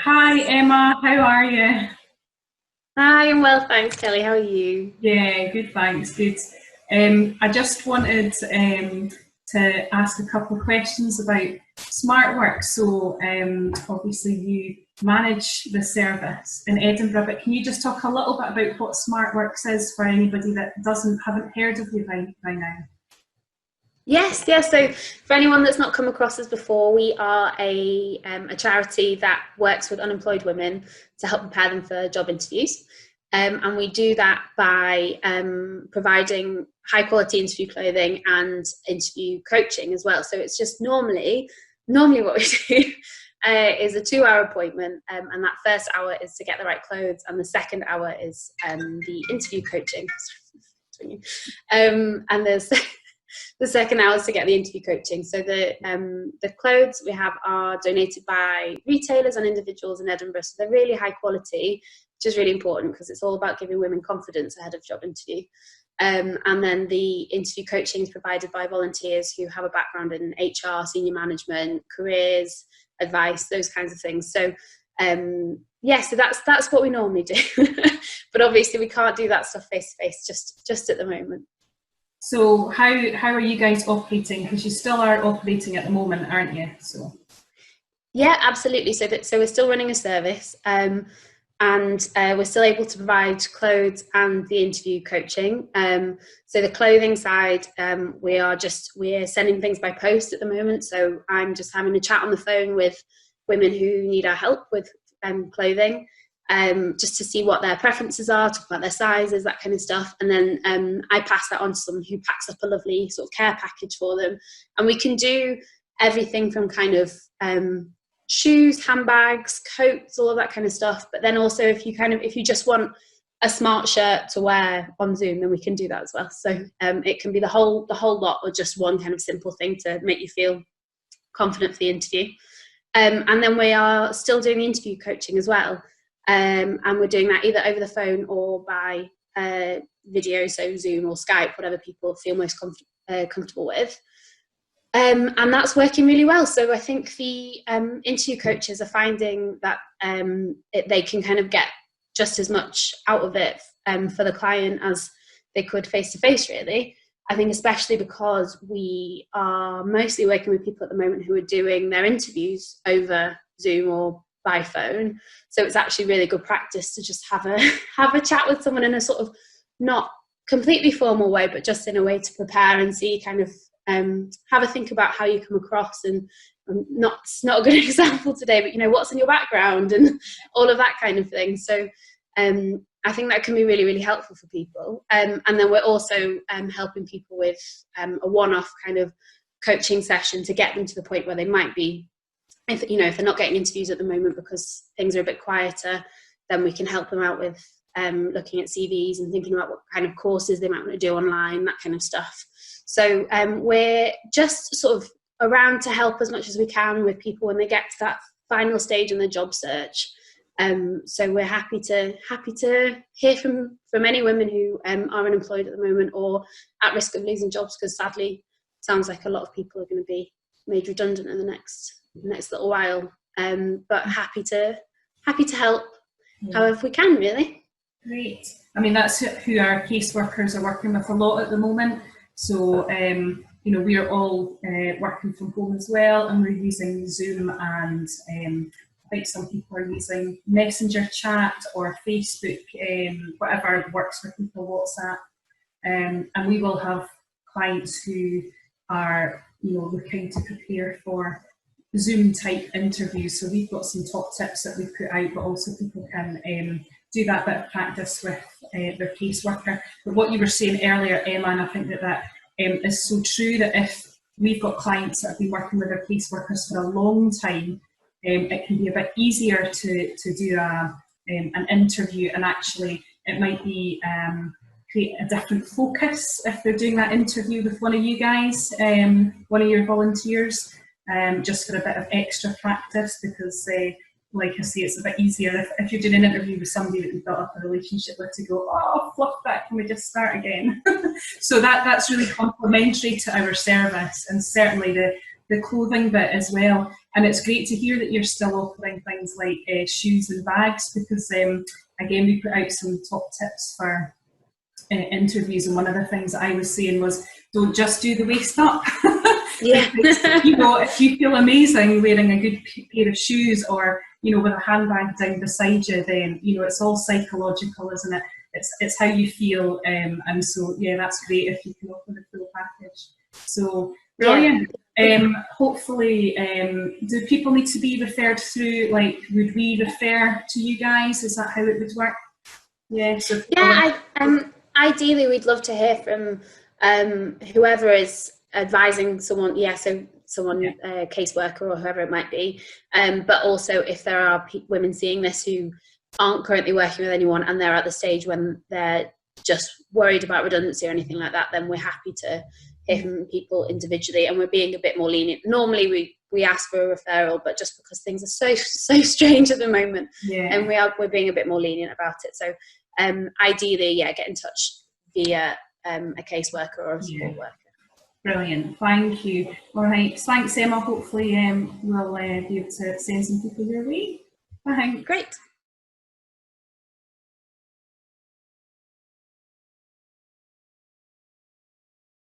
Hi Emma, how are you? Hi, I'm well, thanks, Kelly. How are you? Yeah, good, thanks, good. I just wanted to ask a couple of questions about smart work. So, obviously, you manage the service in Edinburgh, but can you just talk a little bit about what smart works is for anybody that haven't heard of you by now? Yes. So for anyone that's not come across us before, we are a charity that works with unemployed women to help prepare them for job interviews. And we do that by providing high quality interview clothing and interview coaching as well. So it's just normally what we do is a 2 hour appointment, and that first hour is to get the right clothes, and the second hour is the interview coaching. And the second hour is to get the interview coaching. So the clothes we have are donated by retailers and individuals in Edinburgh, so they're really high quality, which is really important because it's all about giving women confidence ahead of job interview. And then the interview coaching is provided by volunteers who have a background in HR, senior management, careers, advice, those kinds of things. So so that's what we normally do. But obviously we can't do that stuff face to face just at the moment. So, how are you guys operating? Because you still are operating at the moment, aren't you? So. Yeah, absolutely. So we're still running a service, and we're still able to provide clothes and the interview coaching. So the clothing side, we're sending things by post at the moment. So I'm just having a chat on the phone with women who need our help with clothing, just to see what their preferences are, talk about their sizes, that kind of stuff. And then I pass that on to someone who packs up a lovely sort of care package for them. And we can do everything from kind of shoes, handbags, coats, all of that kind of stuff. But then also if you just want a smart shirt to wear on Zoom, then we can do that as well. So it can be the whole lot, or just one kind of simple thing to make you feel confident for the interview. And then we are still doing the interview coaching as well. And we're doing that either over the phone or by video, so Zoom or Skype, whatever people feel most comfortable with. And that's working really well. So I think the interview coaches are finding that they can kind of get just as much out of it for the client as they could face to face, really. I think especially because we are mostly working with people at the moment who are doing their interviews over Zoom or by phone. So it's actually really good practice to just have a chat with someone in a sort of not completely formal way, but just in a way to prepare and see kind of have a think about how you come across. And it's not a good example today, but what's in your background and all of that kind of thing. So I think that can be really, really helpful for people. And then we're also helping people with a one-off kind of coaching session to get them to the point where they might be, if they're not getting interviews at the moment because things are a bit quieter, then we can help them out with looking at CVs and thinking about what kind of courses they might want to do online, that kind of stuff. So we're just sort of around to help as much as we can with people when they get to that final stage in the job search. So we're happy to hear from any women who are unemployed at the moment or at risk of losing jobs, because sadly it sounds like a lot of people are going to be made redundant in the next little while. But happy to help however we can, really. Great. I mean, that's who our caseworkers are working with a lot at the moment. So, we are all working from home as well, and we're using Zoom, and I think some people are using Messenger chat or Facebook, whatever works for people, WhatsApp. And we will have clients who are, looking to prepare for Zoom type interviews. So we've got some top tips that we put out, but also people can do that bit of practice with their caseworker. But what you were saying earlier, Emma, and I think that is so true, that if we've got clients that have been working with their caseworkers for a long time, it can be a bit easier to do an interview, and actually it might be create a different focus if they're doing that interview with one of you guys, one of your volunteers, just for a bit of extra practice, because like I say, it's a bit easier if you're doing an interview with somebody that you've built up a relationship with, to go, oh, fluff that, can we just start again? So that's really complementary to our service, and certainly the clothing bit as well. And it's great to hear that you're still offering things like shoes and bags, because again, we put out some top tips for interviews, and one of the things that I was saying was, don't just do the waist up. Yeah. You know, if you feel amazing wearing a good pair of shoes, or, you know, with a handbag down beside you, then, you know, it's all psychological, isn't it? It's how you feel, and so yeah, that's great if you can offer the full package. So brilliant. Yeah. Hopefully, do people need to be referred through? Like, would we refer to you guys? Is that how it would work? Yeah. So yeah, ideally, we'd love to hear from whoever is advising someone. Yeah, so someone, a caseworker or whoever it might be. But also, if there are women seeing this who aren't currently working with anyone and they're at the stage when they're just worried about redundancy or anything like that, then we're happy to hear from people individually, and we're being a bit more lenient. Normally we ask for a referral, but just because things are so strange at the moment, and we're being a bit more lenient about it. So ideally, get in touch via a caseworker or a support worker. Brilliant, thank you. All right, thanks, Emma. Hopefully we'll be able to send some people your way. Thanks. Great.